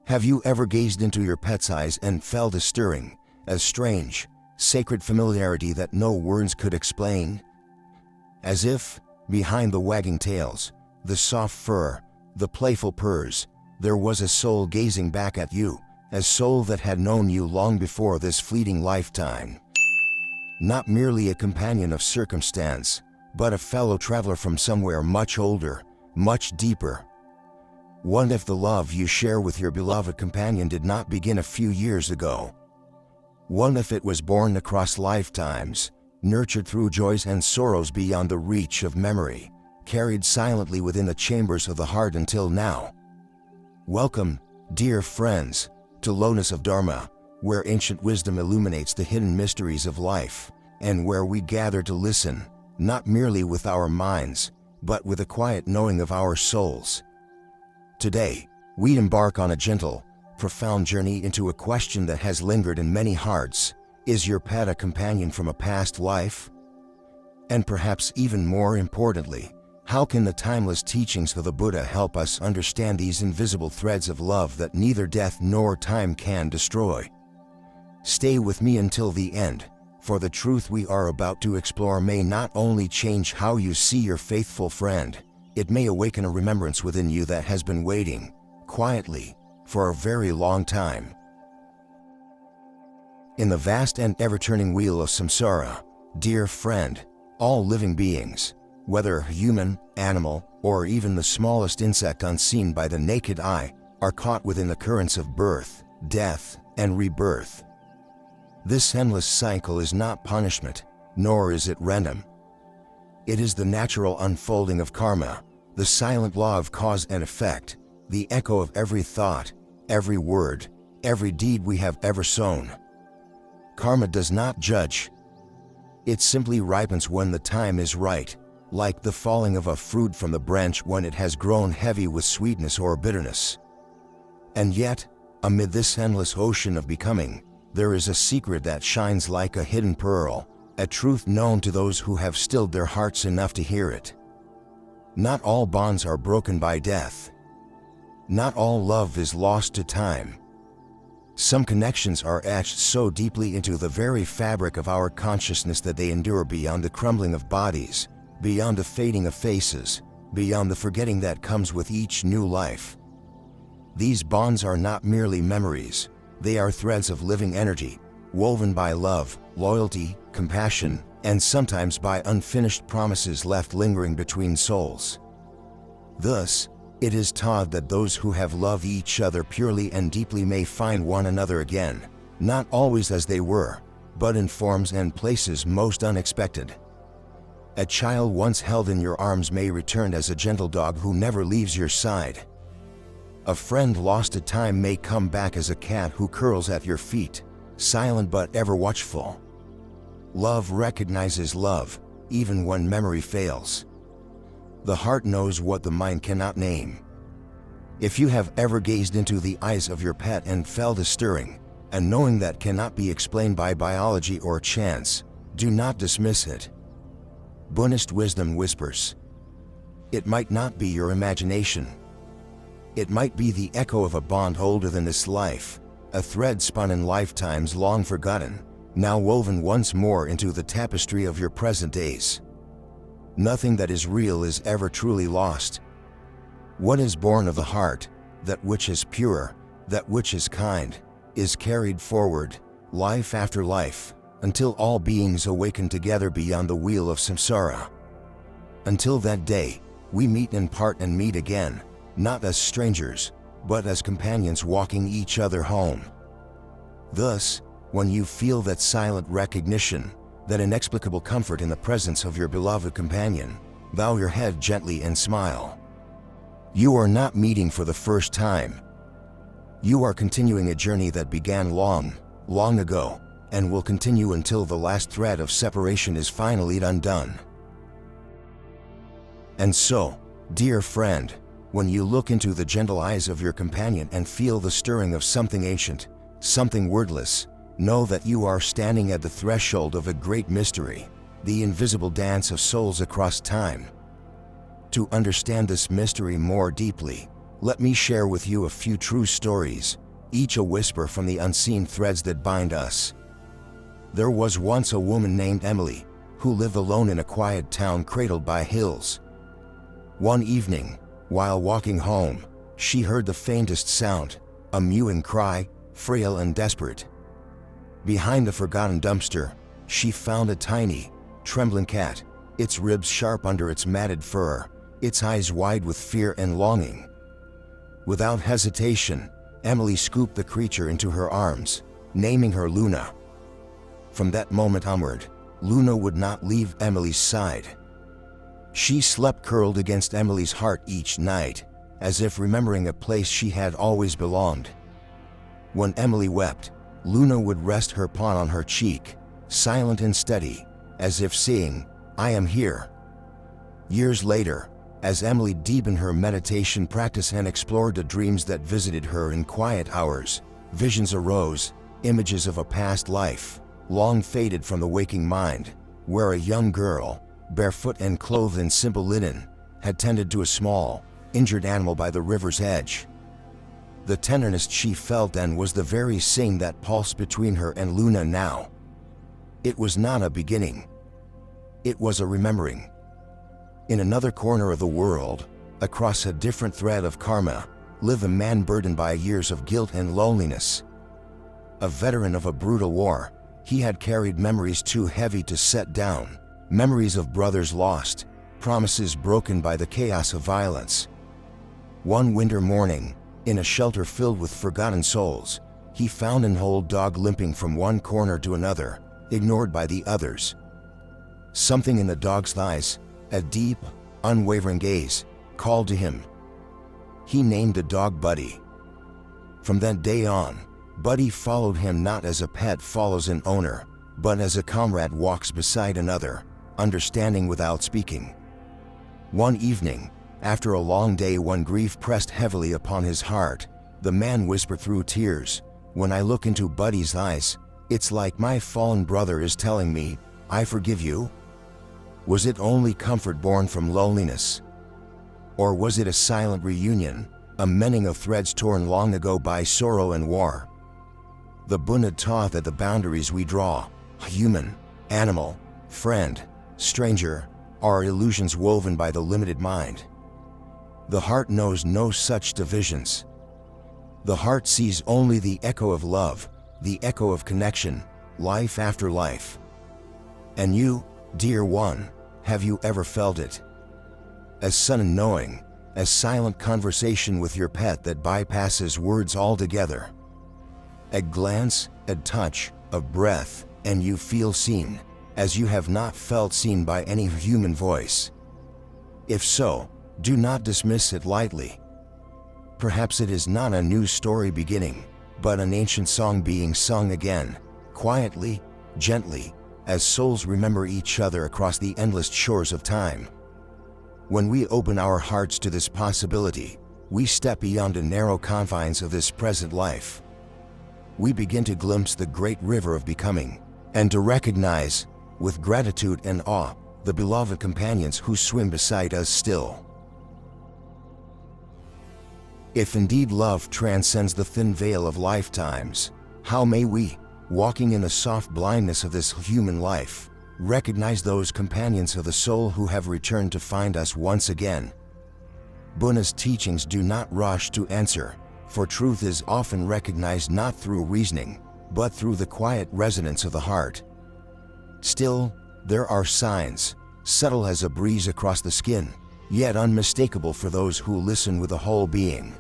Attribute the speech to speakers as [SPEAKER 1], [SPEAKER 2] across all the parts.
[SPEAKER 1] Have you ever gazed into your pet's eyes and felt a stirring, a strange, sacred familiarity that no words could explain? As if, behind the wagging tails, the soft fur, the playful purrs, there was a soul gazing back at you, a soul that had known you long before this fleeting lifetime. Not merely a companion of circumstance, but a fellow traveler from somewhere much older, much deeper. What if the love you share with your beloved companion did not begin a few years ago? What if it was born across lifetimes, nurtured through joys and sorrows beyond the reach of memory, carried silently within the chambers of the heart until now? Welcome, dear friends, to Lotus of Dharma, where ancient wisdom illuminates the hidden mysteries of life, and where we gather to listen, not merely with our minds, but with a quiet knowing of our souls. Today, we embark on a gentle, profound journey into a question that has lingered in many hearts. Is your pet a companion from a past life? And perhaps even more importantly, how can the timeless teachings of the Buddha help us understand these invisible threads of love that neither death nor time can destroy? Stay with me until the end, for the truth we are about to explore may not only change how you see your faithful friend, it may awaken a remembrance within you that has been waiting, quietly, for a very long time. In the vast and ever-turning wheel of samsara, dear friend, all living beings, whether human, animal, or even the smallest insect unseen by the naked eye, are caught within the currents of birth, death, and rebirth. This endless cycle is not punishment, nor is it random. It is the natural unfolding of karma, the silent law of cause and effect, the echo of every thought, every word, every deed we have ever sown. Karma does not judge. It simply ripens when the time is right, like the falling of a fruit from the branch when it has grown heavy with sweetness or bitterness. And yet, amid this endless ocean of becoming, there is a secret that shines like a hidden pearl, a truth known to those who have stilled their hearts enough to hear it. Not all bonds are broken by death. Not all love is lost to time. Some connections are etched so deeply into the very fabric of our consciousness that they endure beyond the crumbling of bodies, beyond the fading of faces, beyond the forgetting that comes with each new life. These bonds are not merely memories, they are threads of living energy, woven by love, loyalty, compassion, and sometimes by unfinished promises left lingering between souls. Thus, it is taught that those who have loved each other purely and deeply may find one another again, not always as they were, but in forms and places most unexpected. A child once held in your arms may return as a gentle dog who never leaves your side. A friend lost to time may come back as a cat who curls at your feet, silent but ever watchful. Love recognizes love, even when memory fails. The heart knows what the mind cannot name. If you have ever gazed into the eyes of your pet and felt a stirring, a knowing that cannot be explained by biology or chance, do not dismiss it. Buddhist wisdom whispers. It might not be your imagination. It might be the echo of a bond older than this life, a thread spun in lifetimes long forgotten, now woven once more into the tapestry of your present days. Nothing that is real is ever truly lost. What is born of the heart, that which is pure, that which is kind, is carried forward, life after life, until all beings awaken together beyond the wheel of samsara. Until that day, we meet in part and meet again, not as strangers, but as companions walking each other home. Thus, when you feel that silent recognition, that inexplicable comfort in the presence of your beloved companion, bow your head gently and smile. You are not meeting for the first time. You are continuing a journey that began long, long ago, and will continue until the last thread of separation is finally undone. And so, dear friend, when you look into the gentle eyes of your companion and feel the stirring of something ancient, something wordless, know that you are standing at the threshold of a great mystery, the invisible dance of souls across time. To understand this mystery more deeply, let me share with you a few true stories, each a whisper from the unseen threads that bind us. There was once a woman named Emily, who lived alone in a quiet town cradled by hills. One evening, while walking home, she heard the faintest sound, a mewing cry, frail and desperate. Behind a forgotten dumpster, she found a tiny, trembling cat, its ribs sharp under its matted fur, its eyes wide with fear and longing. Without hesitation, Emily scooped the creature into her arms, naming her Luna. From that moment onward, Luna would not leave Emily's side. She slept curled against Emily's heart each night, as if remembering a place she had always belonged. When Emily wept, Luna would rest her paw on her cheek, silent and steady, as if saying, "I am here." Years later, as Emily deepened her meditation practice and explored the dreams that visited her in quiet hours, visions arose, images of a past life, long faded from the waking mind, where a young girl, barefoot and clothed in simple linen, had tended to a small, injured animal by the river's edge. The tenderness she felt then was the very same that pulsed between her and Luna now. It was not a beginning. It was a remembering. In another corner of the world, across a different thread of karma, lived a man burdened by years of guilt and loneliness. A veteran of a brutal war, he had carried memories too heavy to set down, memories of brothers lost, promises broken by the chaos of violence. One winter morning, in a shelter filled with forgotten souls, he found an old dog limping from one corner to another, ignored by the others. Something in the dog's eyes, a deep, unwavering gaze, called to him. He named the dog Buddy. From that day on, Buddy followed him not as a pet follows an owner, but as a comrade walks beside another, understanding without speaking. One evening, after a long day when grief pressed heavily upon his heart, the man whispered through tears, "When I look into Buddy's eyes, it's like my fallen brother is telling me, 'I forgive you.'" Was it only comfort born from loneliness? Or was it a silent reunion, a mending of threads torn long ago by sorrow and war? The Buddha taught that the boundaries we draw, human, animal, friend, stranger, are illusions woven by the limited mind. The heart knows no such divisions. The heart sees only the echo of love, the echo of connection, life after life. And you, dear one, have you ever felt it? As sudden knowing, as silent conversation with your pet that bypasses words altogether. A glance, a touch, a breath, and you feel seen, as you have not felt seen by any human voice. If so, do not dismiss it lightly. Perhaps it is not a new story beginning, but an ancient song being sung again, quietly, gently, as souls remember each other across the endless shores of time. When we open our hearts to this possibility, we step beyond the narrow confines of this present life. We begin to glimpse the great river of becoming, and to recognize, with gratitude and awe, the beloved companions who swim beside us still. If indeed love transcends the thin veil of lifetimes, how may we, walking in the soft blindness of this human life, recognize those companions of the soul who have returned to find us once again? Buddha's teachings do not rush to answer, for truth is often recognized not through reasoning, but through the quiet resonance of the heart. Still, there are signs, subtle as a breeze across the skin, yet unmistakable for those who listen with a whole being.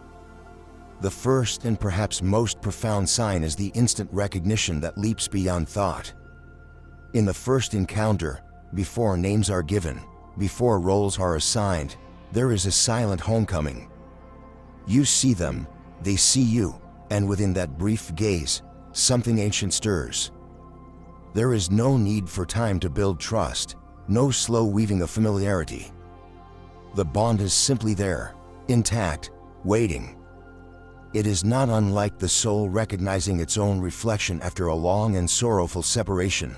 [SPEAKER 1] The first and perhaps most profound sign is the instant recognition that leaps beyond thought. In the first encounter, before names are given, before roles are assigned, there is a silent homecoming. You see them, they see you, and within that brief gaze, something ancient stirs. There is no need for time to build trust, no slow weaving of familiarity. The bond is simply there, intact, waiting. It is not unlike the soul recognizing its own reflection after a long and sorrowful separation.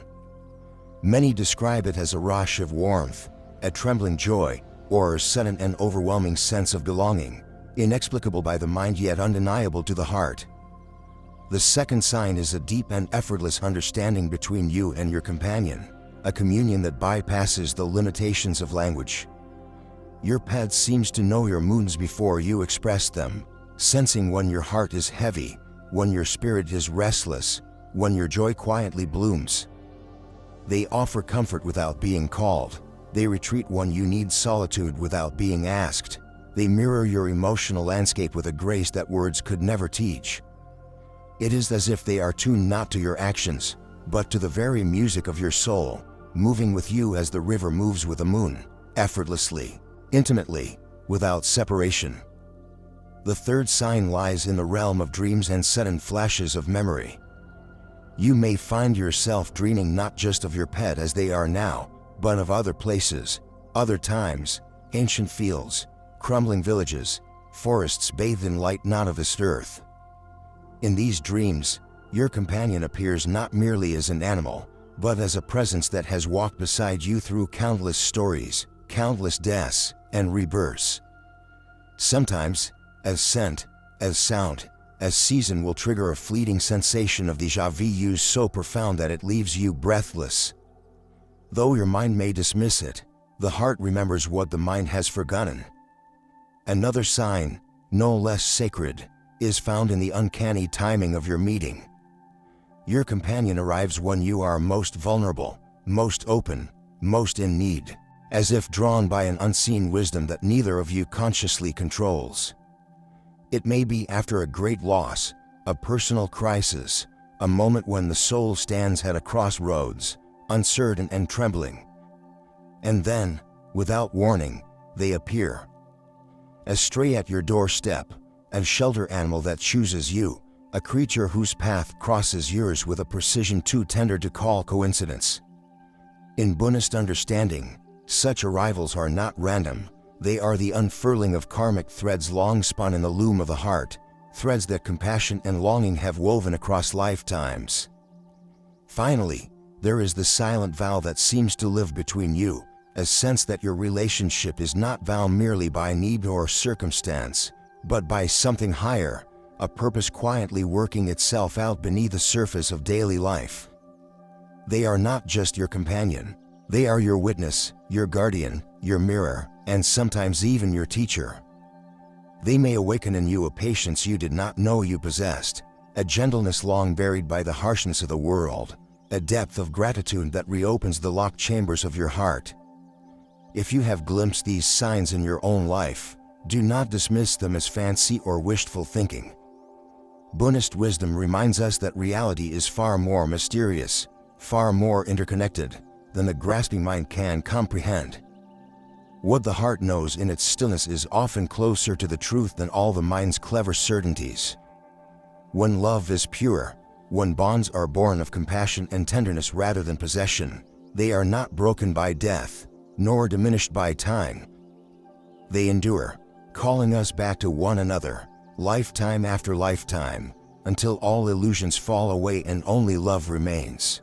[SPEAKER 1] Many describe it as a rush of warmth, a trembling joy, or a sudden and overwhelming sense of belonging, inexplicable by the mind yet undeniable to the heart. The second sign is a deep and effortless understanding between you and your companion, a communion that bypasses the limitations of language. Your pet seems to know your moods before you express them, sensing when your heart is heavy, when your spirit is restless, when your joy quietly blooms. They offer comfort without being called. They retreat when you need solitude without being asked. They mirror your emotional landscape with a grace that words could never teach. It is as if they are tuned not to your actions, but to the very music of your soul, moving with you as the river moves with the moon, effortlessly, intimately, without separation. The third sign lies in the realm of dreams and sudden flashes of memory. You may find yourself dreaming not just of your pet as they are now, but of other places, other times, ancient fields, crumbling villages, forests bathed in light not of this earth. In these dreams, your companion appears not merely as an animal, but as a presence that has walked beside you through countless stories, countless deaths, and rebirths. Sometimes, as scent, as sound, as season will trigger a fleeting sensation of déjà vu so profound that it leaves you breathless. Though your mind may dismiss it, the heart remembers what the mind has forgotten. Another sign, no less sacred, is found in the uncanny timing of your meeting. Your companion arrives when you are most vulnerable, most open, most in need, as if drawn by an unseen wisdom that neither of you consciously controls. It may be after a great loss, a personal crisis, a moment when the soul stands at a crossroads, uncertain and trembling. And then, without warning, they appear. A stray at your doorstep, a shelter animal that chooses you, a creature whose path crosses yours with a precision too tender to call coincidence. In Buddhist understanding, such arrivals are not random. They are the unfurling of karmic threads long spun in the loom of the heart, threads that compassion and longing have woven across lifetimes. Finally, there is the silent vow that seems to live between you, a sense that your relationship is not bound merely by need or circumstance, but by something higher, a purpose quietly working itself out beneath the surface of daily life. They are not just your companion, they are your witness, your guardian, your mirror, and sometimes even your teacher. They may awaken in you a patience you did not know you possessed, a gentleness long buried by the harshness of the world, a depth of gratitude that reopens the locked chambers of your heart. If you have glimpsed these signs in your own life, do not dismiss them as fancy or wishful thinking. Buddhist wisdom reminds us that reality is far more mysterious, far more interconnected, than the grasping mind can comprehend. What the heart knows in its stillness is often closer to the truth than all the mind's clever certainties. When love is pure, when bonds are born of compassion and tenderness rather than possession, they are not broken by death, nor diminished by time. They endure, calling us back to one another, lifetime after lifetime, until all illusions fall away and only love remains.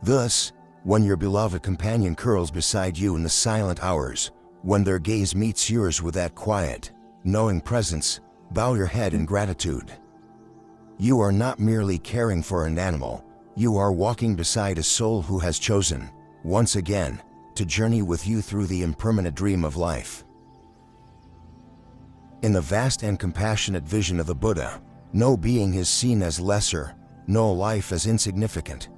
[SPEAKER 1] Thus, when your beloved companion curls beside you in the silent hours, when their gaze meets yours with that quiet, knowing presence, bow your head in gratitude. You are not merely caring for an animal, you are walking beside a soul who has chosen, once again, to journey with you through the impermanent dream of life. In the vast and compassionate vision of the Buddha, no being is seen as lesser, no life as insignificant.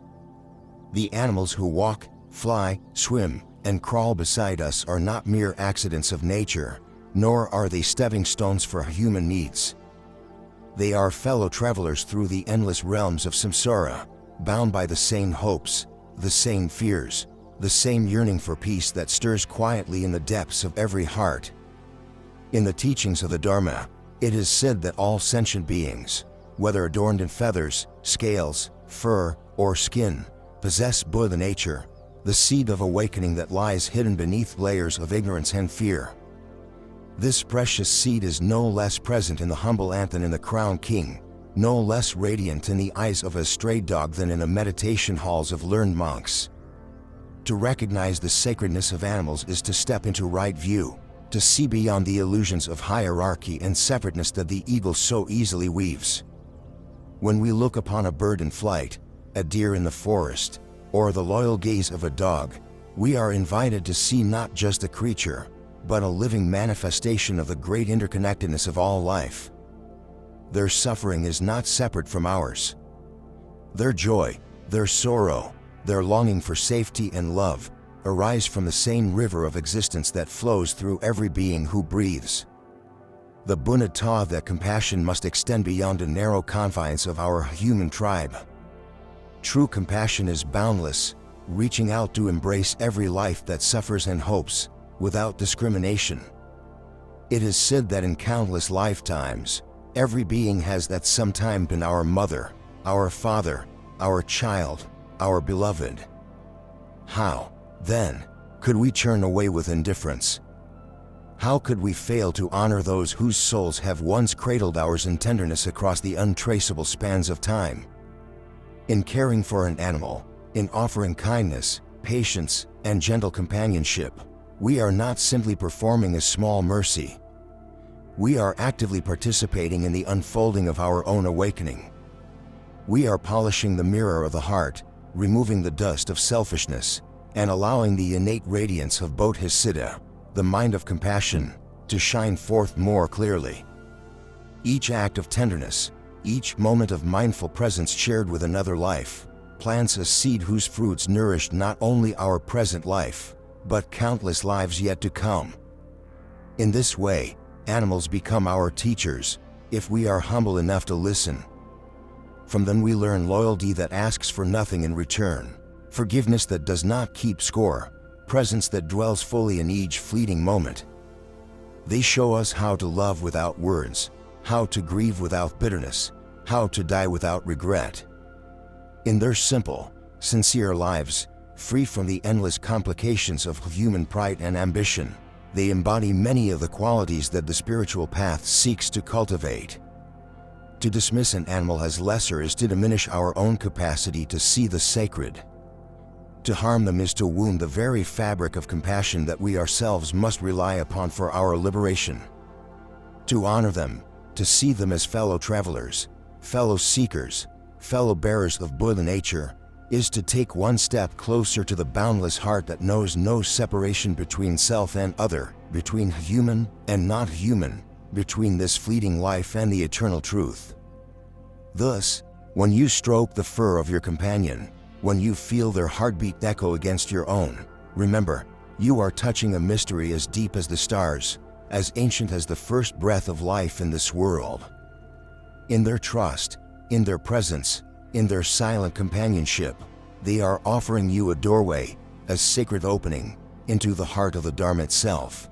[SPEAKER 1] The animals who walk, fly, swim, and crawl beside us are not mere accidents of nature, nor are they stepping stones for human needs. They are fellow travelers through the endless realms of samsara, bound by the same hopes, the same fears, the same yearning for peace that stirs quietly in the depths of every heart. In the teachings of the Dharma, it is said that all sentient beings, whether adorned in feathers, scales, fur, or skin, possess Buddha nature, the seed of awakening that lies hidden beneath layers of ignorance and fear. This precious seed is no less present in the humble ant than in the crowned king, no less radiant in the eyes of a stray dog than in the meditation halls of learned monks. To recognize the sacredness of animals is to step into right view, to see beyond the illusions of hierarchy and separateness that the ego so easily weaves. When we look upon a bird in flight, a deer in the forest, or the loyal gaze of a dog, we are invited to see not just a creature, but a living manifestation of the great interconnectedness of all life. Their suffering is not separate from ours. Their joy, their sorrow, their longing for safety and love arise from the same river of existence that flows through every being who breathes. The Buddha taught that compassion must extend beyond the narrow confines of our human tribe. True compassion is boundless, reaching out to embrace every life that suffers and hopes, without discrimination. It is said that in countless lifetimes, every being has at some time been our mother, our father, our child, our beloved. How, then, could we turn away with indifference? How could we fail to honor those whose souls have once cradled ours in tenderness across the untraceable spans of time? In caring for an animal, in offering kindness, patience, and gentle companionship, we are not simply performing a small mercy. We are actively participating in the unfolding of our own awakening. We are polishing the mirror of the heart, removing the dust of selfishness, and allowing the innate radiance of Bodhisattva, the mind of compassion, to shine forth more clearly. Each act of tenderness, each moment of mindful presence shared with another life, plants a seed whose fruits nourish not only our present life, but countless lives yet to come. In this way, animals become our teachers, if we are humble enough to listen. From them we learn loyalty that asks for nothing in return, forgiveness that does not keep score, presence that dwells fully in each fleeting moment. They show us how to love without words, how to grieve without bitterness, how to die without regret. In their simple, sincere lives, free from the endless complications of human pride and ambition, they embody many of the qualities that the spiritual path seeks to cultivate. To dismiss an animal as lesser is to diminish our own capacity to see the sacred. To harm them is to wound the very fabric of compassion that we ourselves must rely upon for our liberation. To honor them, to see them as fellow travelers, fellow seekers, fellow bearers of Buddha nature, is to take one step closer to the boundless heart that knows no separation between self and other, between human and not human, between this fleeting life and the eternal truth. Thus, when you stroke the fur of your companion, when you feel their heartbeat echo against your own, remember, you are touching a mystery as deep as the stars, as ancient as the first breath of life in this world. In their trust, in their presence, in their silent companionship, they are offering you a doorway, a sacred opening, into the heart of the Dharma itself.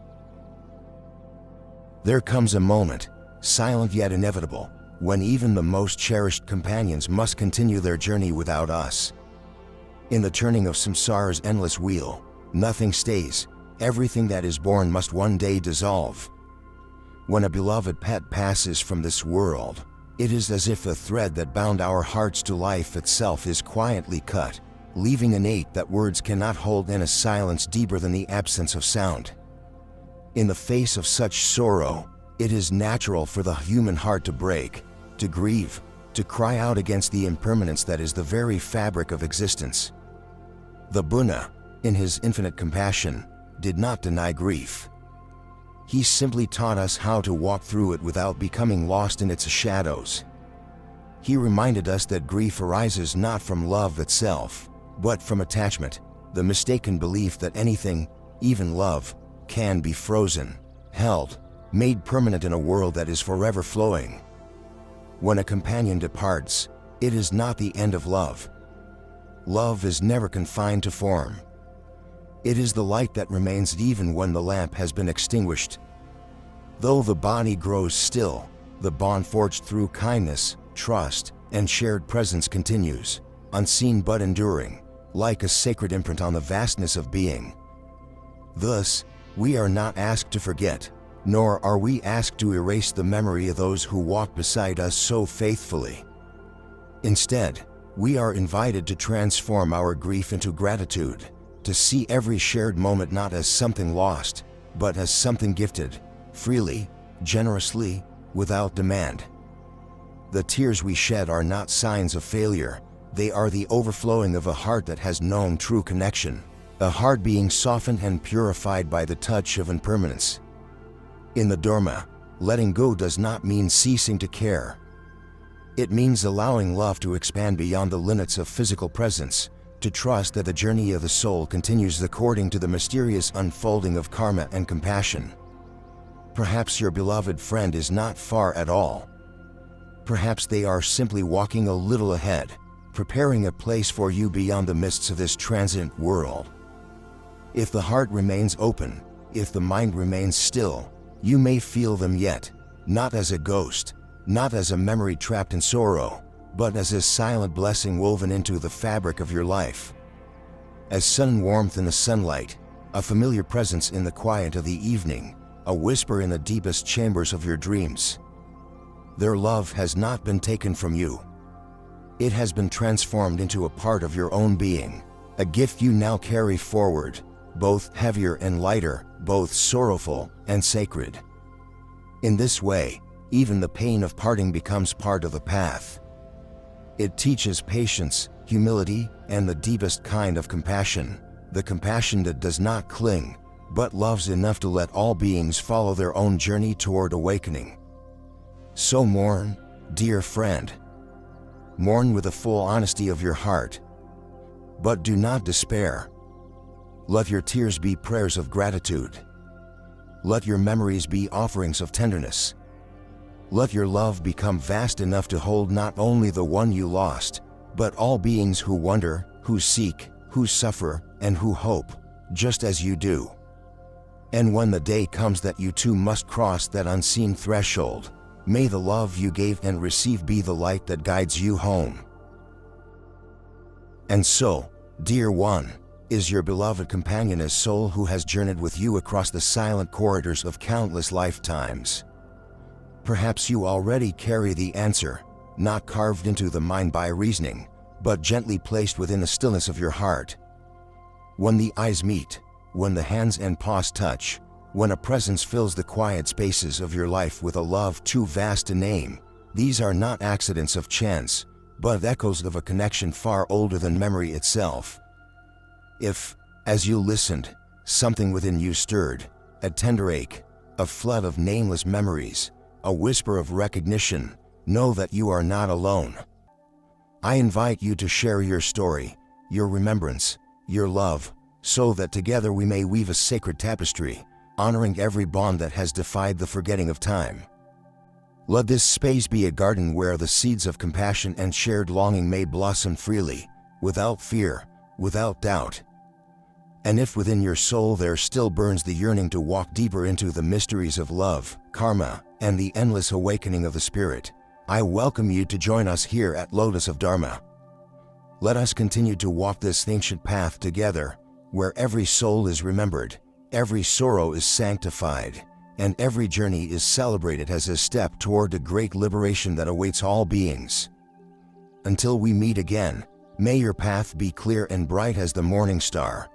[SPEAKER 1] There comes a moment, silent yet inevitable, when even the most cherished companions must continue their journey without us. In the turning of samsara's endless wheel, nothing stays, everything that is born must one day dissolve. When a beloved pet passes from this world, it is as if a thread that bound our hearts to life itself is quietly cut, leaving an ache that words cannot hold and a silence deeper than the absence of sound. In the face of such sorrow, it is natural for the human heart to break, to grieve, to cry out against the impermanence that is the very fabric of existence. The Buddha, in his infinite compassion, did not deny grief. He simply taught us how to walk through it without becoming lost in its shadows. He reminded us that grief arises not from love itself, but from attachment, the mistaken belief that anything, even love, can be frozen, held, made permanent in a world that is forever flowing. When a companion departs, it is not the end of love. Love is never confined to form. It is the light that remains even when the lamp has been extinguished. Though the body grows still, the bond forged through kindness, trust, and shared presence continues, unseen but enduring, like a sacred imprint on the vastness of being. Thus, we are not asked to forget, nor are we asked to erase the memory of those who walked beside us so faithfully. Instead, we are invited to transform our grief into gratitude, to see every shared moment not as something lost, but as something gifted, freely, generously, without demand. The tears we shed are not signs of failure, they are the overflowing of a heart that has known true connection, a heart being softened and purified by the touch of impermanence. In the Dharma, letting go does not mean ceasing to care. It means allowing love to expand beyond the limits of physical presence, to trust that the journey of the soul continues according to the mysterious unfolding of karma and compassion. Perhaps your beloved friend is not far at all. Perhaps they are simply walking a little ahead, preparing a place for you beyond the mists of this transient world. If the heart remains open, if the mind remains still, you may feel them yet, not as a ghost, not as a memory trapped in sorrow, but as a silent blessing woven into the fabric of your life. As sun warmth in the sunlight, a familiar presence in the quiet of the evening, a whisper in the deepest chambers of your dreams. Their love has not been taken from you. It has been transformed into a part of your own being, a gift you now carry forward, both heavier and lighter, both sorrowful and sacred. In this way, even the pain of parting becomes part of the path. It teaches patience, humility, and the deepest kind of compassion, the compassion that does not cling, but loves enough to let all beings follow their own journey toward awakening. So mourn, dear friend. Mourn with the full honesty of your heart. But do not despair. Let your tears be prayers of gratitude. Let your memories be offerings of tenderness. Let your love become vast enough to hold not only the one you lost, but all beings who wonder, who seek, who suffer, and who hope, just as you do. And when the day comes that you too must cross that unseen threshold, may the love you gave and received be the light that guides you home. And so, dear one, is your beloved companion, a soul who has journeyed with you across the silent corridors of countless lifetimes. Perhaps you already carry the answer, not carved into the mind by reasoning, but gently placed within the stillness of your heart. When the eyes meet, when the hands and paws touch, when a presence fills the quiet spaces of your life with a love too vast to name, these are not accidents of chance, but echoes of a connection far older than memory itself. If, as you listened, something within you stirred, a tender ache, a flood of nameless memories, a whisper of recognition, know that you are not alone. I invite you to share your story, your remembrance, your love, so that together we may weave a sacred tapestry, honoring every bond that has defied the forgetting of time. Let this space be a garden where the seeds of compassion and shared longing may blossom freely, without fear, without doubt. And if within your soul there still burns the yearning to walk deeper into the mysteries of love, karma, and the endless awakening of the spirit, I welcome you to join us here at Lotus of Dharma. Let us continue to walk this ancient path together, where every soul is remembered, every sorrow is sanctified, and every journey is celebrated as a step toward the great liberation that awaits all beings. Until we meet again, may your path be clear and bright as the morning star.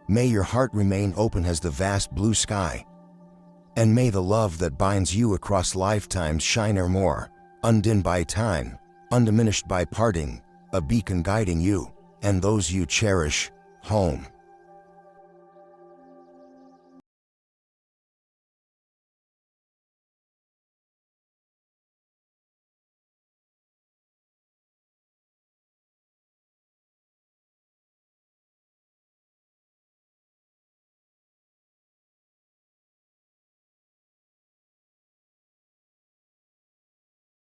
[SPEAKER 1] May your heart remain open as the vast blue sky. And may the love that binds you across lifetimes shine evermore, undimmed by time, undiminished by parting, a beacon guiding you, and those you cherish, home.